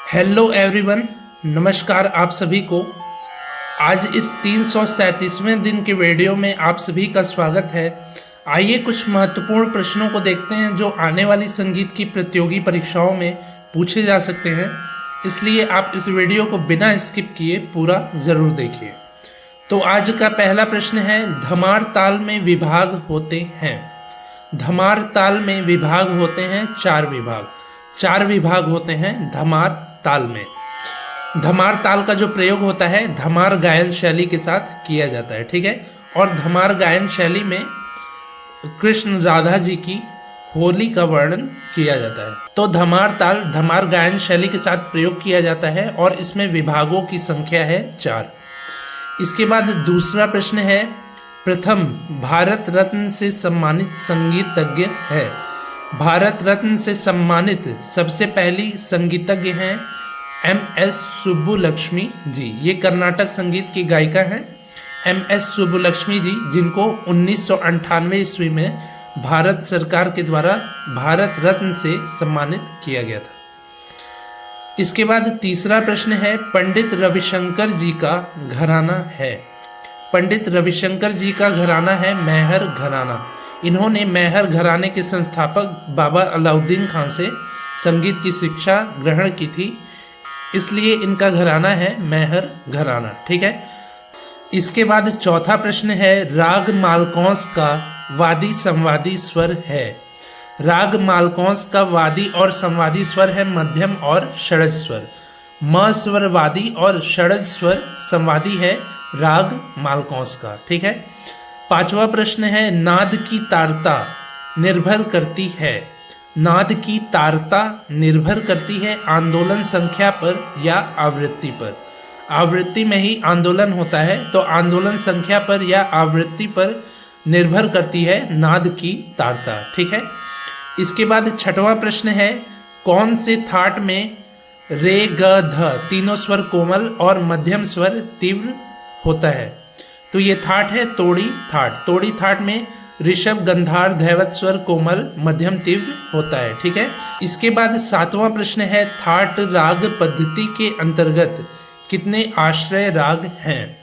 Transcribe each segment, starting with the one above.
Hello everyone, नमस्कार आप सभी को। आज इस 337वें दिन के वीडियो में आप सभी का स्वागत है। आइए कुछ महत्वपूर्ण प्रश्नों को देखते हैं जो आने वाली संगीत की प्रतियोगी परीक्षाओं में पूछे जा सकते हैं, इसलिए आप इस वीडियो को बिना स्किप किए पूरा ज़रूर देखिए। तो आज का पहला प्रश्न है, धमार ताल में विभाग होते हैं। धमार ताल में विभाग होते हैं चार विभाग होते हैं धमार ताल में। धमार ताल का जो प्रयोग होता है धमार गायन शैली के साथ किया जाता है, ठीक है। और धमार गायन शैली में कृष्ण राधा जी की होली का वर्णन किया जाता है। तो धमार ताल धमार गायन शैली के साथ प्रयोग किया जाता है और इसमें विभागों की संख्या है 4। इसके बाद दूसरा प्रश्न है, प्रथम भारत रत्न से सम्मानित संगीतज्ञ है। भारत रत्न से सम्मानित सबसे पहली संगीतज्ञ हैं MS सुब्बुलक्ष्मी जी। ये कर्नाटक संगीत की गायिका हैं MS सुब्बुलक्ष्मी जी, जिनको 1998 ईस्वी में भारत सरकार के द्वारा भारत रत्न से सम्मानित किया गया था। इसके बाद तीसरा प्रश्न है, पंडित रविशंकर जी का घराना है। पंडित रविशंकर जी का घराना है मेहर घराना। इन्होंने मेहर घराने के संस्थापक बाबा अलाउद्दीन खान से संगीत की शिक्षा ग्रहण की थी, इसलिए इनका घराना है मेहर घराना, ठीक है। इसके बाद चौथा प्रश्न है, राग मालकौंस का वादी संवादी स्वर है। राग मालकौंस का वादी और संवादी स्वर है मध्यम और षड्ज स्वर। म स्वर वादी और षड्ज स्वर संवादी है राग मालकौंस का, ठीक है। पांचवा प्रश्न है, नाद की तारता निर्भर करती है। नाद की तारता निर्भर करती है आंदोलन संख्या पर या आवृत्ति पर। आवृत्ति में ही आंदोलन होता है, तो आंदोलन संख्या पर या आवृत्ति पर निर्भर करती है नाद की तारता, ठीक है। इसके बाद छठवां प्रश्न है, कौन से थाट में रे ग ध तीनों स्वर कोमल और मध्यम स्वर तीव्र होता है। तो ये थाट है तोड़ी थाट। तोड़ी थाट में ऋषभ गंधार धैवत स्वर कोमल मध्यम तीव्र होता है, ठीक है। इसके बाद सातवां प्रश्न है, थाट राग पद्धति के अंतर्गत कितने आश्रय राग हैं।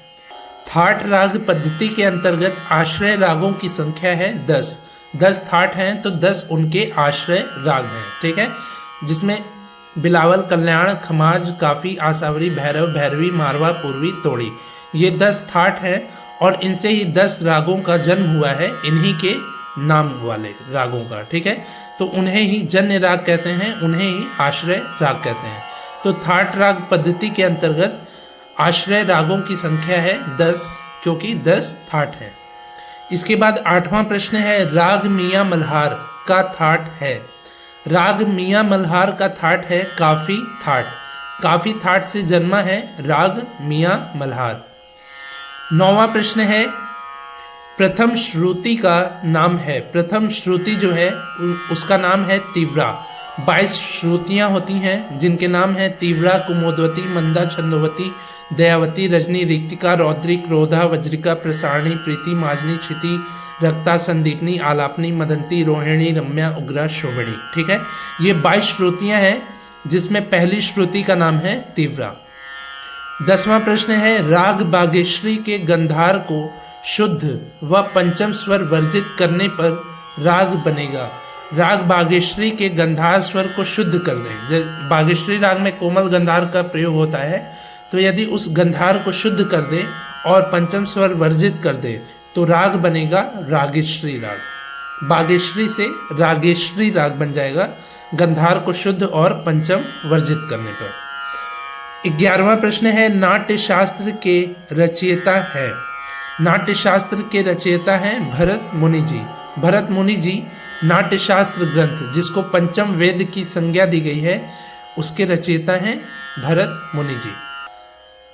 थाट राग पद्धति के अंतर्गत आश्रय रागों की संख्या है 10। 10 थाट हैं तो 10 उनके आश्रय राग हैं, ठीक है, जिसमें बिलावल, कल्याण, खमाज, काफी, आसावरी, भैरव, भैरवी, मारवा, पूर्वी, तोड़ी, ये 10 थाट हैं और इनसे ही 10 रागों का जन्म हुआ है, इन्हीं के नाम वाले रागों का, ठीक है। तो उन्हें ही जन्य राग कहते हैं, उन्हें ही आश्रय राग कहते हैं। तो थाट राग पद्धति के अंतर्गत आश्रय रागों की संख्या है 10, क्योंकि 10 थाट हैं। इसके बाद आठवां प्रश्न है, राग मियाँ मल्हार का थाट है। राग मियाँ मल्हार का थाट है काफी थाट। काफी थाट से जन्मा है राग मियाँ मल्हार। 9वां प्रश्न है, प्रथम श्रुति का नाम है। प्रथम श्रुति जो है उसका नाम है तीव्रा। 22 श्रुतियां होती हैं जिनके नाम है तीव्रा, कुमोदवती, मंदा, छंदोवती, दयावती, रजनी, ऋक्तिका, रौद्री, क्रोधा, वज्रिका, प्रसारणी, प्रीति, माजनी, क्षिति, रक्ता, संदीपनी, आलापनी, मदंती, रोहिणी, रम्या, उग्रा, शोभनी, ठीक है। ये 22 श्रुतियां हैं जिसमें पहली श्रुति का नाम है तीव्रा। 10वां प्रश्न है, राग बागेश्वरी के गंधार को शुद्ध व पंचम स्वर वर्जित करने पर राग बनेगा। राग बागेश्वरी के गंधार स्वर को शुद्ध कर दें। बागेश्वरी राग में कोमल गंधार का प्रयोग होता है, तो यदि उस गंधार को शुद्ध कर दे और पंचम स्वर वर्जित कर दे तो राग बनेगा रागेश्वरी राग। बागेश्वरी से रागेश्वरी राग बन जाएगा गंधार को शुद्ध और पंचम वर्जित करने पर। 11वां प्रश्न है, नाट्य शास्त्र के रचयिता है। नाट्य शास्त्र के रचयिता हैं भरत मुनि जी। भरत मुनि जी नाट्य शास्त्र ग्रंथ जिसको पंचम वेद की संज्ञा दी गई है उसके रचयिता हैं भरत मुनि जी।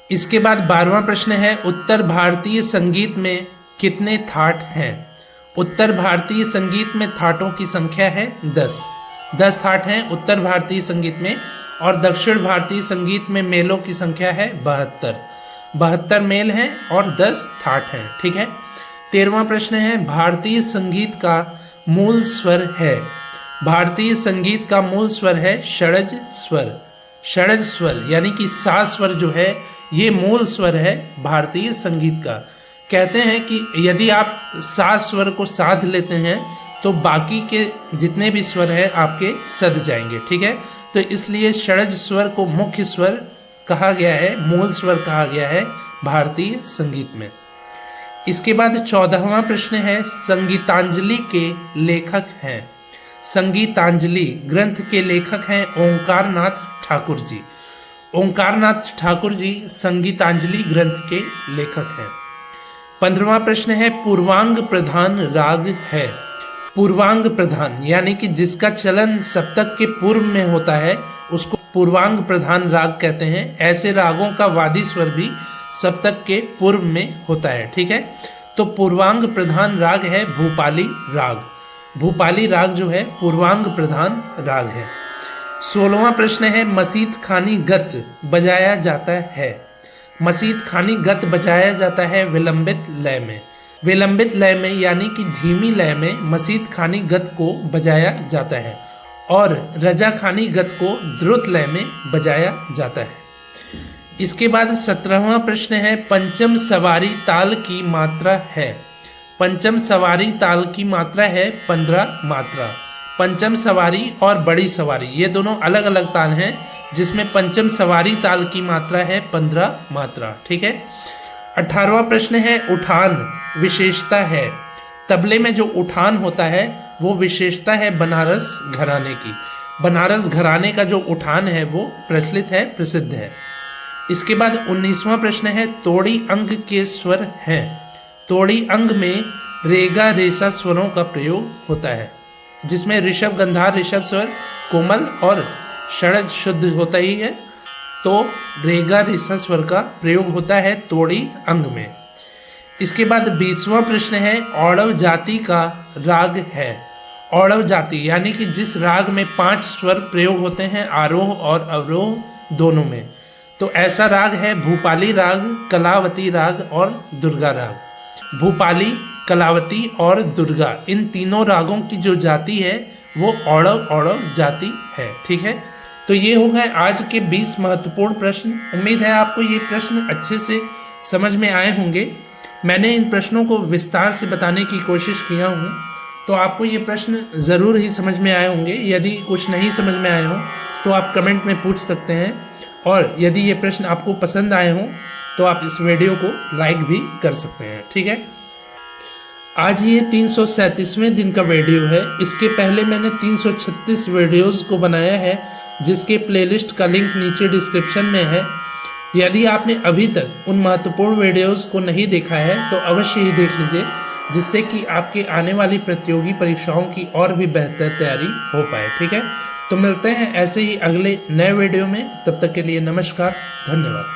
इसके बाद 12वां प्रश्न है, उत्तर भारतीय संगीत में कितने थाट हैं। उत्तर भारतीय संगीत में थाटों की संख्या है 10। 10 थाट हैं उत्तर भारतीय संगीत में, और दक्षिण भारतीय संगीत में मेलों की संख्या है 72। 72 मेल हैं और 10 थाट हैं, ठीक है। 13वां प्रश्न है, भारतीय संगीत का मूल स्वर है। भारतीय संगीत का मूल स्वर है षड्ज स्वर। षड्ज स्वर यानी कि 7 स्वर जो है ये मूल स्वर है भारतीय संगीत का। कहते हैं कि यदि आप 7 स्वर को साध लेते हैं तो बाकी के जितने भी स्वर हैं आपके सध जाएंगे, ठीक है। तो इसलिए षड्ज स्वर को मुख्य स्वर कहा गया है, मूल स्वर कहा गया है भारतीय संगीत में। इसके बाद 14वां प्रश्न है, संगीतांजलि के लेखक हैं। संगीतांजलि ग्रंथ के लेखक हैं ओंकार नाथ ठाकुर जी। ओंकार नाथ ठाकुर जी संगीतांजलि ग्रंथ के लेखक हैं। 15वां प्रश्न है, पूर्वांग प्रधान राग है। पूर्वांग प्रधान यानी कि जिसका चलन सप्तक के पूर्व में होता है उसको पूर्वांग प्रधान राग कहते हैं। ऐसे रागों का वादी स्वर भी सप्तक के पूर्व में होता है, ठीक है। तो पूर्वांग प्रधान राग है भूपाली राग। भूपाली राग जो है पूर्वांग प्रधान राग है। 16वां प्रश्न है, मसीत खानी गत बजाया जाता है। मसीत खानी गत बजाया जाता है विलंबित लय में। विलंबित लय में यानी कि धीमी लय में मसीत खानी गत को बजाया जाता है और रजा खानी गत को द्रुत लय में बजाया जाता है। इसके बाद 17वां प्रश्न है, पंचम सवारी ताल की मात्रा है। पंचम सवारी ताल की मात्रा है 15 मात्रा। पंचम सवारी और बड़ी सवारी ये दोनों अलग अलग ताल हैं, जिसमें पंचम सवारी ताल की मात्रा है 15 मात्रा, ठीक है। 18वां प्रश्न है, उठान विशेषता है। तबले में जो उठान होता है वो विशेषता है बनारस घराने की। बनारस घराने का जो उठान है वो प्रचलित है, प्रसिद्ध है। इसके बाद 19वां प्रश्न है, तोड़ी अंग के स्वर हैं। तोड़ी अंग में रेगा रेसा स्वरों का प्रयोग होता है, जिसमें ऋषभ गंधार ऋषभ स्वर कोमल और षड्ज शुद्ध होता ही है। तो रेगा रेसा स्वर का प्रयोग होता है तोड़ी अंग में। इसके बाद 20वां प्रश्न है, औड़व जाति का राग है। औड़व जाति यानी कि जिस राग में 5 स्वर प्रयोग होते हैं आरोह और अवरोह दोनों में, तो ऐसा राग है भूपाली राग, कलावती राग और दुर्गा राग। भूपाली, कलावती और दुर्गा इन तीनों रागों की जो जाति है वो औड़व औड़व जाति है, ठीक है। तो ये हो गए आज के 20 महत्वपूर्ण प्रश्न। उम्मीद है आपको ये प्रश्न अच्छे से समझ में आए होंगे। मैंने इन प्रश्नों को विस्तार से बताने की कोशिश किया हूँ, तो आपको ये प्रश्न ज़रूर ही समझ में आए होंगे। यदि कुछ नहीं समझ में आए हों तो आप कमेंट में पूछ सकते हैं, और यदि ये प्रश्न आपको पसंद आए हों तो आप इस वीडियो को लाइक भी कर सकते हैं, ठीक है। आज ये 337वें दिन का वीडियो है। इसके पहले मैंने 336 वीडियोज़ को बनाया है, जिसके प्लेलिस्ट का लिंक नीचे डिस्क्रिप्शन में है। यदि आपने अभी तक उन महत्वपूर्ण वीडियोस को नहीं देखा है तो अवश्य ही देख लीजिए, जिससे कि आपके आने वाली प्रतियोगी परीक्षाओं की और भी बेहतर तैयारी हो पाए, ठीक है। तो मिलते हैं ऐसे ही अगले नए वीडियो में। तब तक के लिए नमस्कार, धन्यवाद।